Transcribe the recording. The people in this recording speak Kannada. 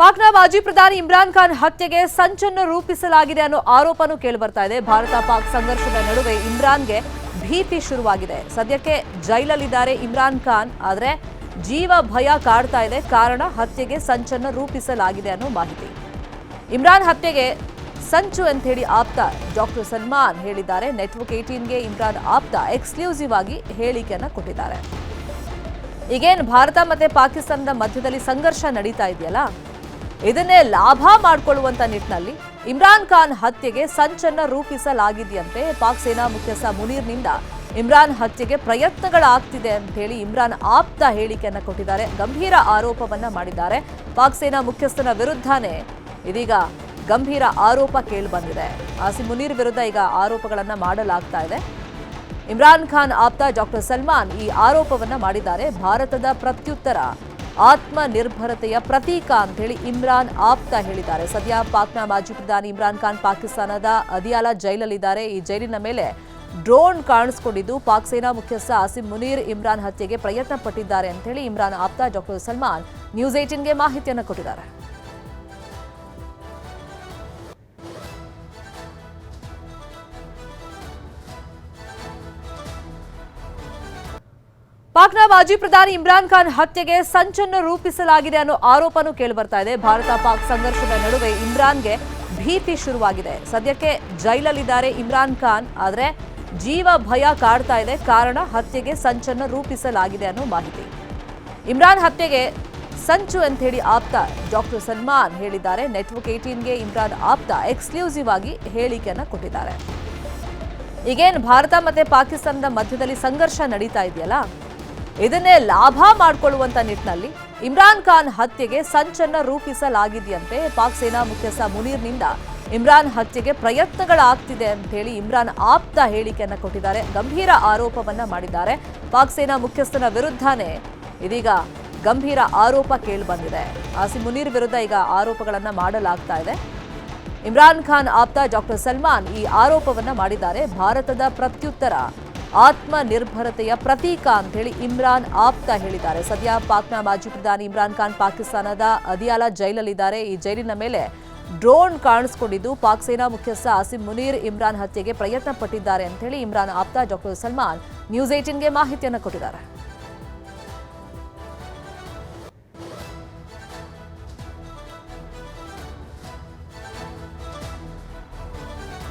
ಪಾಕ್ನ ಮಾಜಿ ಪ್ರಧಾನಿ ಇಮ್ರಾನ್ ಖಾನ್ ಹತ್ಯೆಗೆ ಸಂಚನ್ನು ರೂಪಿಸಲಾಗಿದೆ ಅನ್ನೋ ಆರೋಪನೂ ಕೇಳಿಬರ್ತಾ ಇದೆ. ಭಾರತ ಪಾಕ್ ಸಂಘರ್ಷದ ನಡುವೆ ಇಮ್ರಾನ್ಗೆ ಭೀತಿ ಶುರುವಾಗಿದೆ. ಸದ್ಯಕ್ಕೆ ಜೈಲಲ್ಲಿದ್ದಾರೆ ಇಮ್ರಾನ್ ಖಾನ್. ಆದರೆ ಜೀವ ಭಯ ಕಾಡ್ತಾ ಇದೆ. ಕಾರಣ ಹತ್ಯೆಗೆ ಸಂಚನ್ನು ರೂಪಿಸಲಾಗಿದೆ ಅನ್ನೋ ಮಾಹಿತಿ. ಇಮ್ರಾನ್ ಹತ್ಯೆಗೆ ಸಂಚು ಅಂತ ಹೇಳಿ ಆಪ್ತ ಡಾಕ್ಟರ್ ಸಲ್ಮಾನ್ ಹೇಳಿದ್ದಾರೆ. ನೆಟ್ವರ್ಕ್ 18ಗೆ ಇಮ್ರಾನ್ ಆಪ್ತ ಎಕ್ಸ್ಕ್ಲೂಸಿವ್ ಆಗಿ ಹೇಳಿಕೆಯನ್ನ ಕೊಟ್ಟಿದ್ದಾರೆ. ಈಗೇನು ಭಾರತ ಮತ್ತೆ ಪಾಕಿಸ್ತಾನದ ಮಧ್ಯದಲ್ಲಿ ಸಂಘರ್ಷ ನಡೀತಾ ಇದೆಯಲ್ಲ, ಇದನ್ನೇ ಲಾಭ ಮಾಡಿಕೊಳ್ಳುವಂತ ನಿಟ್ಟಿನಲ್ಲಿ ಇಮ್ರಾನ್ ಖಾನ್ ಹತ್ಯೆಗೆ ಸಂಚನ್ನ ರೂಪಿಸಲಾಗಿದೆಯಂತೆ. ಪಾಕ್ ಸೇನಾ ಮುಖ್ಯಸ್ಥ ಮುನೀರ್ನಿಂದ ಇಮ್ರಾನ್ ಹತ್ಯೆಗೆ ಪ್ರಯತ್ನಗಳಾಗ್ತಿದೆ ಅಂತ ಹೇಳಿ ಇಮ್ರಾನ್ ಆಪ್ತ ಹೇಳಿಕೆಯನ್ನ ಕೊಟ್ಟಿದ್ದಾರೆ. ಗಂಭೀರ ಆರೋಪವನ್ನ ಮಾಡಿದ್ದಾರೆ. ಪಾಕ್ ಸೇನಾ ಮುಖ್ಯಸ್ಥನ ವಿರುದ್ಧನೇ ಇದೀಗ ಗಂಭೀರ ಆರೋಪ ಕೇಳಿಬಂದಿದೆ. ಆಸಿಮ್ ಮುನೀರ್ ವಿರುದ್ಧ ಈಗ ಆರೋಪಗಳನ್ನ ಮಾಡಲಾಗ್ತಾ ಇದೆ. ಇಮ್ರಾನ್ ಖಾನ್ ಆಪ್ತ ಡಾಕ್ಟರ್ ಸಲ್ಮಾನ್ ಈ ಆರೋಪವನ್ನ ಮಾಡಿದ್ದಾರೆ. ಭಾರತದ ಪ್ರತ್ಯುತ್ತರ ಆತ್ಮನಿರ್ಭರತೆಯ ಪ್ರತೀಕ ಅಂತ ಹೇಳಿ ಇಮ್ರಾನ್ ಆಪ್ತ ಹೇಳಿದ್ದಾರೆ. ಸದ್ಯ ಪಾಕ್ನ ಮಾಜಿ ಪ್ರಧಾನಿ ಇಮ್ರಾನ್ ಖಾನ್ ಪಾಕಿಸ್ತಾನದ ಅದಿಯಾಲ ಜೈಲಲ್ಲಿದ್ದಾರೆ. ಈ ಜೈಲಿನ ಮೇಲೆ ಡ್ರೋನ್ ಕಾಣಿಸಿಕೊಂಡಿದ್ದು ಪಾಕ್ ಸೇನಾ ಮುಖ್ಯಸ್ಥ ಆಸಿಮ್ ಮುನೀರ್ ಇಮ್ರಾನ್ ಹತ್ಯೆಗೆ ಪ್ರಯತ್ನ ಪಟ್ಟಿದ್ದಾರೆ ಅಂತ ಹೇಳಿ ಇಮ್ರಾನ್ ಆಪ್ತ ಡಾಕ್ಟರ್ ಸಲ್ಮಾನ್ ನ್ಯೂಸ್ 18ಗೆ ಮಾಹಿತಿಯನ್ನು ಕೊಟ್ಟಿದ್ದಾರೆ. ಪಾಕ್ನ ಮಾಜಿ ಪ್ರಧಾನಿ ಇಮ್ರಾನ್ ಖಾನ್ ಹತ್ಯೆಗೆ ಸಂಚನ್ನು ರೂಪಿಸಲಾಗಿದೆ ಅನ್ನೋ ಆರೋಪನೂ ಕೇಳಿಬರ್ತಾ ಇದೆ. ಭಾರತ ಪಾಕ್ ಸಂಘರ್ಷದ ನಡುವೆ ಇಮ್ರಾನ್ಗೆ ಭೀತಿ ಶುರುವಾಗಿದೆ. ಸದ್ಯಕ್ಕೆ ಜೈಲಲ್ಲಿದ್ದಾರೆ ಇಮ್ರಾನ್ ಖಾನ್. ಆದರೆ ಜೀವ ಭಯ ಕಾಡ್ತಾ ಇದೆ. ಕಾರಣ ಹತ್ಯೆಗೆ ಸಂಚನ್ನು ರೂಪಿಸಲಾಗಿದೆ ಅನ್ನೋ ಮಾಹಿತಿ. ಇಮ್ರಾನ್ ಹತ್ಯೆಗೆ ಸಂಚು ಅಂತ ಹೇಳಿ ಆಪ್ತ ಡಾಕ್ಟರ್ ಸಲ್ಮಾನ್ ಹೇಳಿದ್ದಾರೆ. ನೆಟ್ವರ್ಕ್ 18ಗೆ ಇಮ್ರಾನ್ ಆಪ್ತ ಎಕ್ಸ್ಕ್ಲೂಸಿವ್ ಆಗಿ ಹೇಳಿಕೆಯನ್ನ ಕೊಟ್ಟಿದ್ದಾರೆ. ಈಗೇನು ಭಾರತ ಮತ್ತೆ ಪಾಕಿಸ್ತಾನದ ಮಧ್ಯದಲ್ಲಿ ಸಂಘರ್ಷ ನಡೀತಾ ಇದೆಯಲ್ಲ, ಇದನ್ನೇ ಲಾಭ ಮಾಡಿಕೊಳ್ಳುವಂತ ನಿಟ್ಟಿನಲ್ಲಿ ಇಮ್ರಾನ್ ಖಾನ್ ಹತ್ಯೆಗೆ ಸಂಚನ್ನ ರೂಪಿಸಲಾಗಿದೆಯಂತೆ. ಪಾಕ್ ಸೇನಾ ಮುಖ್ಯಸ್ಥ ಮುನೀರ್ನಿಂದ ಇಮ್ರಾನ್ ಹತ್ಯೆಗೆ ಪ್ರಯತ್ನಗಳಾಗ್ತಿದೆ ಅಂತ ಹೇಳಿ ಇಮ್ರಾನ್ ಆಪ್ತ ಹೇಳಿಕೆಯನ್ನ ಕೊಟ್ಟಿದ್ದಾರೆ. ಗಂಭೀರ ಆರೋಪವನ್ನ ಮಾಡಿದ್ದಾರೆ. ಪಾಕ್ ಸೇನಾ ಮುಖ್ಯಸ್ಥನ ವಿರುದ್ಧನೇ ಇದೀಗ ಗಂಭೀರ ಆರೋಪ ಕೇಳಿಬಂದಿದೆ. ಆಸಿಮ್ ಮುನೀರ್ ವಿರುದ್ಧ ಈಗ ಆರೋಪಗಳನ್ನ ಮಾಡಲಾಗ್ತಾ ಇದೆ. ಇಮ್ರಾನ್ ಖಾನ್ ಆಪ್ತ ಡಾಕ್ಟರ್ ಸಲ್ಮಾನ್ ಈ ಆರೋಪವನ್ನ ಮಾಡಿದ್ದಾರೆ. ಭಾರತದ ಪ್ರತ್ಯುತ್ತರ ಆತ್ಮನಿರ್ಭರತೆಯ ಪ್ರತೀಕ ಅಂತ ಹೇಳಿ ಇಮ್ರಾನ್ ಆಪ್ತ ಹೇಳಿದ್ದಾರೆ. ಸದ್ಯ ಪಾಕ್ನ ಮಾಜಿ ಪ್ರಧಾನಿ ಇಮ್ರಾನ್ ಖಾನ್ ಪಾಕಿಸ್ತಾನದ ಅದಿಯಾಲ ಜೈಲಲ್ಲಿದ್ದಾರೆ. ಈ ಜೈಲಿನ ಮೇಲೆ ಡ್ರೋನ್ ಕಾಣಿಸಿಕೊಂಡಿದ್ದು ಪಾಕ್ ಸೇನಾ ಮುಖ್ಯಸ್ಥ ಆಸಿಮ್ ಮುನೀರ್ ಇಮ್ರಾನ್ ಹತ್ಯೆಗೆ ಪ್ರಯತ್ನ ಪಟ್ಟಿದ್ದಾರೆ ಅಂತ ಹೇಳಿ ಇಮ್ರಾನ್ ಆಪ್ತ ಡಾಕ್ಟರ್ ಸಲ್ಮಾನ್ ನ್ಯೂಸ್ 18ಗೆ ಮಾಹಿತಿಯನ್ನು ಕೊಟ್ಟಿದ್ದಾರೆ.